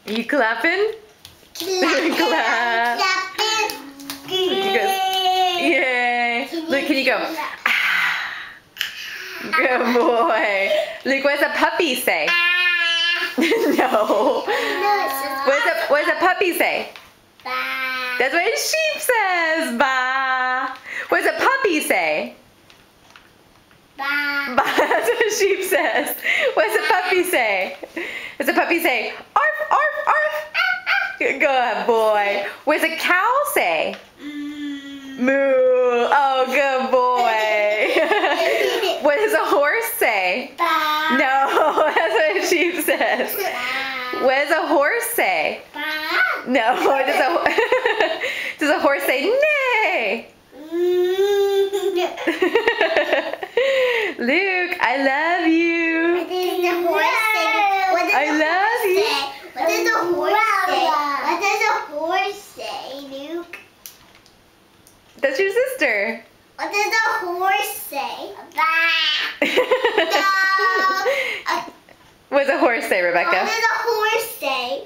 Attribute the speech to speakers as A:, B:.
A: You clapping? Clap. Yay. Luke, can you go? Good boy. Luke, what does a puppy say? No. What does a puppy say?
B: Ba.
A: That's what a sheep says. Ba. What does a puppy say?
B: Ba.
A: Ba. That's what a sheep says. What does a puppy say? Does a puppy say arf, arf, arf? Good boy. What does a cow say? Moo. Oh, good boy. What does a horse say?
B: Ba.
A: No, that's what a sheep says. What does a horse say?
B: Ba.
A: No, does a horse say neigh? Luke, I love you.
B: What does the horse say?
A: I love you.
B: What does the horse say? What does the horse say, Luke?
A: That's your sister.
B: What does the horse say? Ba. No.
A: What does a horse say, Rebecca?
B: What does the horse say?